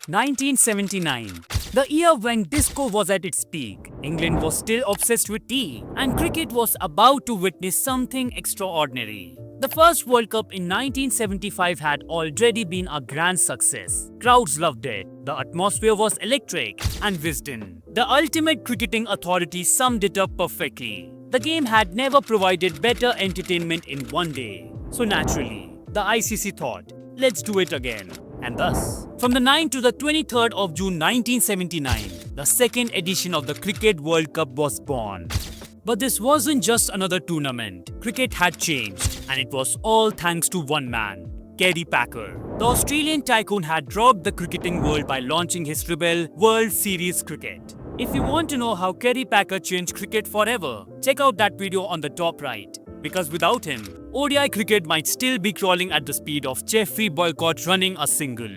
1979. The year when disco was at its peak, England was still obsessed with tea, and cricket was about to witness something extraordinary. The first World Cup in 1975 had already been a grand success. Crowds loved it, the atmosphere was electric, and Wisden, the ultimate cricketing authority, summed it up perfectly. The game had never provided better entertainment in one day. So naturally, the ICC thought, let's do it again. And thus, from the 9th to the 23rd of June 1979, the second edition of the Cricket World Cup was born. But this wasn't just another tournament. Cricket had changed, and it was all thanks to one man, Kerry Packer. The Australian tycoon had rocked the cricketing world by launching his rebel World Series cricket. If you want to know how Kerry Packer changed cricket forever, check out that video on the top right. Because without him, ODI cricket might still be crawling at the speed of Jeffrey Boycott running a single.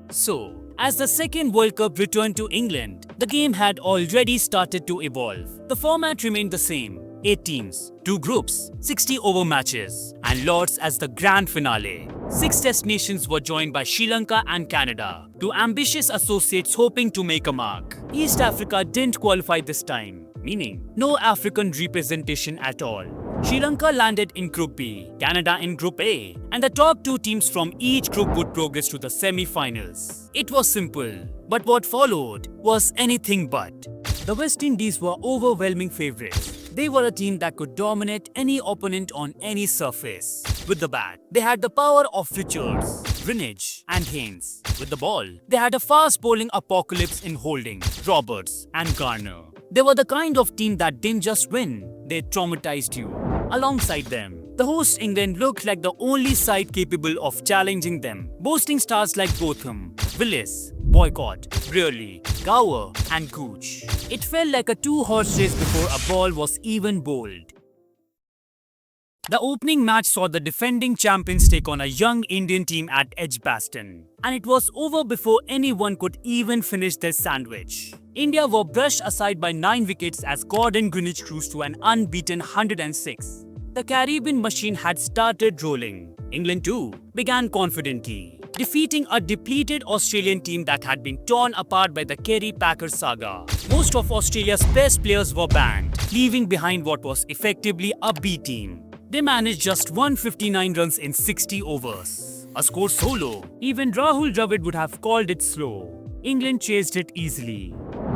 So, as the second World Cup returned to England, the game had already started to evolve. The format remained the same: 8 teams, 2 groups, 60-over matches, and Lords as the grand finale. 6 test nations were joined by Sri Lanka and Canada, 2 ambitious associates hoping to make a mark. East Africa didn't qualify this time, meaning no African representation at all. Sri Lanka landed in Group B, Canada in Group A, and the top 2 teams from each group would progress to the semi-finals. It was simple, but what followed was anything but. The West Indies were overwhelming favourites. They were a team that could dominate any opponent on any surface. With the bat, they had the power of Richards, Greenwich, and Haynes. With the ball, they had a fast bowling apocalypse in Holding, Roberts, and Garner. They were the kind of team that didn't just win, they traumatized you. Alongside them, the host England looked like the only side capable of challenging them, boasting stars like Botham, Willis, Boycott, Brearley, Gower, and Gooch. It felt like a 2-horse race before a ball was even bowled. The opening match saw the defending champions take on a young Indian team at Edgbaston, and it was over before anyone could even finish their sandwich. India were brushed aside by 9 wickets as Gordon Greenwich cruised to an unbeaten 106. The Caribbean machine had started rolling. England too began confidently, defeating a depleted Australian team that had been torn apart by the Kerry Packer saga. Most of Australia's best players were banned, leaving behind what was effectively a B team. They managed just 159 runs in 60 overs. A score so low, even Rahul Dravid would have called it slow. England chased it easily.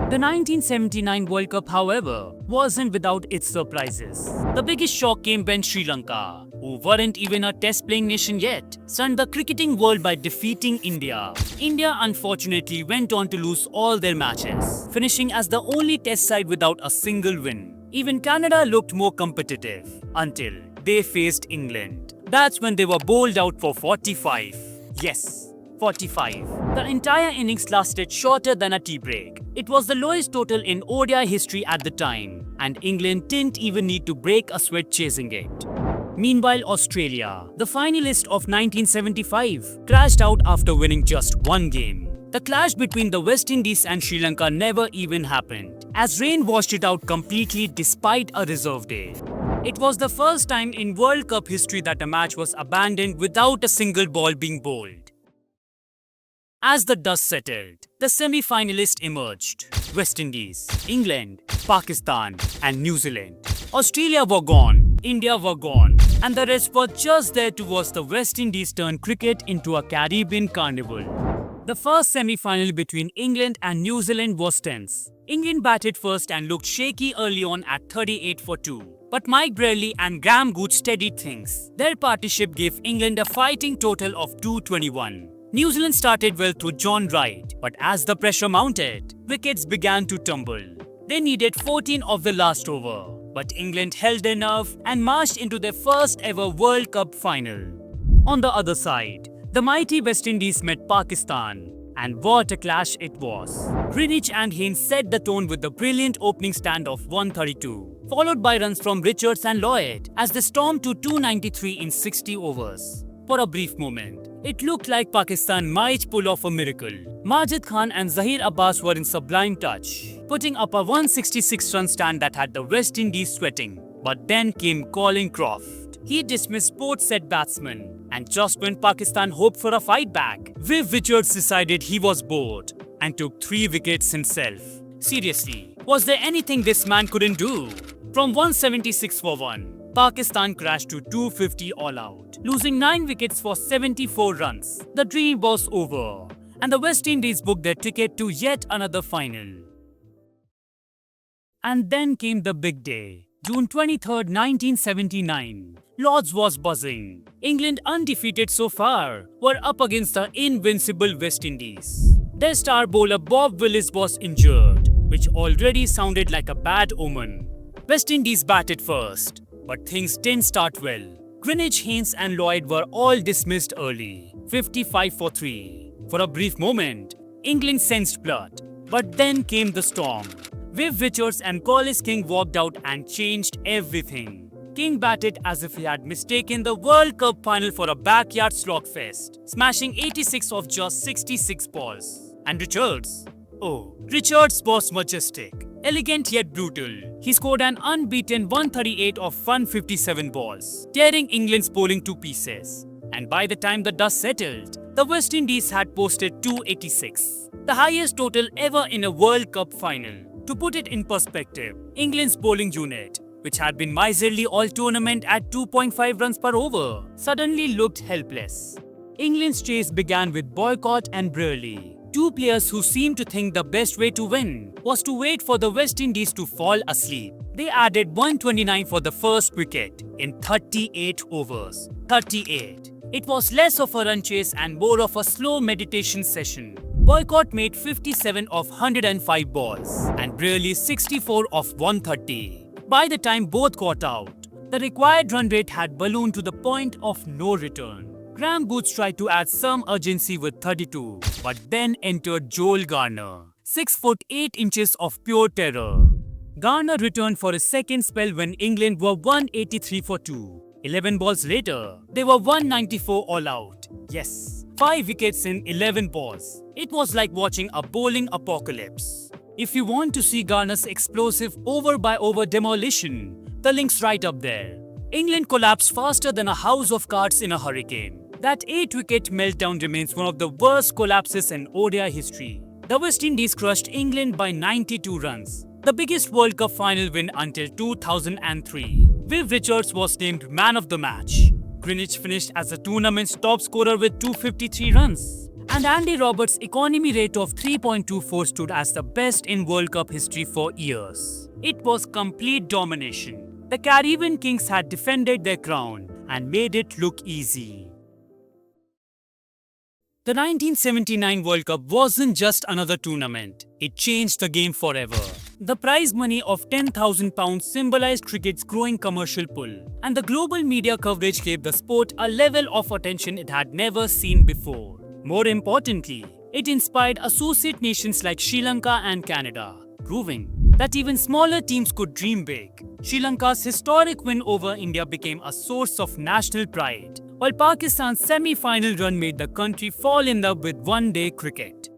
The 1979 World Cup, however, wasn't without its surprises. The biggest shock came when Sri Lanka, who weren't even a test-playing nation yet, stunned the cricketing world by defeating India. India unfortunately went on to lose all their matches, finishing as the only test side without a single win. Even Canada looked more competitive, until they faced England. That's when they were bowled out for 45. Yes, 45. The entire innings lasted shorter than a tea break. It was the lowest total in ODI history at the time, and England didn't even need to break a sweat chasing it. Meanwhile, Australia, the finalist of 1975, crashed out after winning just 1 game. The clash between the West Indies and Sri Lanka never even happened, as rain washed it out completely despite a reserve day. It was the first time in World Cup history that a match was abandoned without a single ball being bowled. As the dust settled, the semi-finalists emerged: West Indies, England, Pakistan, and New Zealand. Australia were gone, India were gone, and the rest were just there to watch the West Indies turn cricket into a Caribbean carnival. The first semi-final between England and New Zealand was tense. England batted first and looked shaky early on at 38 for 2. But Mike Brearley and Graham Gooch steadied things. Their partnership gave England a fighting total of 221. New Zealand started well through John Wright, but as the pressure mounted, wickets began to tumble. They needed 14 of the last over, but England held their nerve and marched into their first ever World Cup final. On the other side, the mighty West Indies met Pakistan, and what a clash it was. Greenwich and Haynes set the tone with the brilliant opening stand of 132, followed by runs from Richards and Lloyd as they stormed to 293 in 60 overs. For a brief moment, it looked like Pakistan might pull off a miracle. Majid Khan and Zahir Abbas were in sublime touch, putting up a 166-run stand that had the West Indies sweating. But then came Colin Croft. He dismissed both set batsmen, and just when Pakistan hoped for a fight back, Viv Richards decided he was bored and took 3 wickets himself. Seriously, was there anything this man couldn't do? From 176 for 1, Pakistan crashed to 250 all out, losing 9 wickets for 74 runs. The dream was over, and the West Indies booked their ticket to yet another final. And then came the big day. June 23, 1979. Lords was buzzing. England, undefeated so far, were up against the invincible West Indies. Their star bowler Bob Willis was injured, which already sounded like a bad omen. West Indies batted first, but things didn't start well. Greenwich, Haynes and Lloyd were all dismissed early, 55 for 3. For a brief moment, England sensed blood, but then came the storm. Viv Richards and Collis King walked out and changed everything. King batted as if he had mistaken the World Cup final for a backyard slogfest, smashing 86 of just 66 balls. And Richards? Oh, Richards was majestic, elegant yet brutal. He scored an unbeaten 138 of 157 balls, tearing England's bowling to pieces. And by the time the dust settled, the West Indies had posted 286, the highest total ever in a World Cup final. To put it in perspective, England's bowling unit, which had been miserly all tournament at 2.5 runs per over, suddenly looked helpless. England's chase began with Boycott and Brearley, 2 players who seemed to think the best way to win was to wait for the West Indies to fall asleep. They added 129 for the first wicket in 38 overs. 38. It was less of a run chase and more of a slow meditation session. Boycott made 57 of 105 balls and Brearley 64 of 130. By the time both got out, the required run rate had ballooned to the point of no return. Graham Booth tried to add some urgency with 32, but then entered Joel Garner, 6 foot 8 inches of pure terror. Garner returned for a second spell when England were 183 for 2. 11 balls later, they were 194 all out. Yes, 5 wickets in 11 balls. It was like watching a bowling apocalypse. If you want to see Garner's explosive over-by-over demolition, the link's right up there. England collapsed faster than a house of cards in a hurricane. That 8-wicket meltdown remains one of the worst collapses in ODI history. The West Indies crushed England by 92 runs, the biggest World Cup final win until 2003. Viv Richards was named man of the match. Greenwich finished as the tournament's top scorer with 253 runs. And Andy Roberts' economy rate of 3.24 stood as the best in World Cup history for years. It was complete domination. The Caribbean Kings had defended their crown and made it look easy. The 1979 World Cup wasn't just another tournament. It changed the game forever. The prize money of £10,000 symbolized cricket's growing commercial pull, and the global media coverage gave the sport a level of attention it had never seen before. More importantly, it inspired associate nations like Sri Lanka and Canada, proving that even smaller teams could dream big. Sri Lanka's historic win over India became a source of national pride, while Pakistan's semi-final run made the country fall in love with one-day cricket.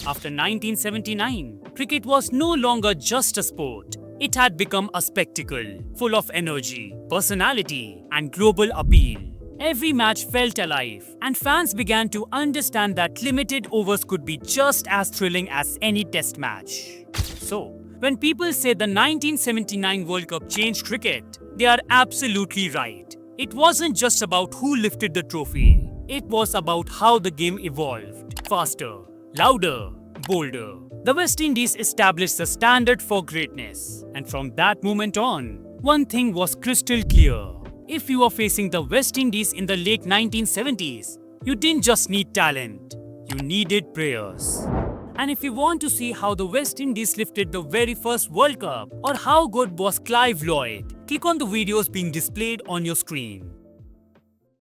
After 1979, cricket was no longer just a sport. It had become a spectacle, full of energy, personality, and global appeal. Every match felt alive, and fans began to understand that limited overs could be just as thrilling as any test match. So, when people say the 1979 World Cup changed cricket, they are absolutely right. It wasn't just about who lifted the trophy. It was about how the game evolved. Faster, louder, bolder. The West Indies established the standard for greatness. And from that moment on, one thing was crystal clear. If you were facing the West Indies in the late 1970s, you didn't just need talent, you needed prayers. And if you want to see how the West Indies lifted the very first World Cup or how good was Clive Lloyd, click on the videos being displayed on your screen.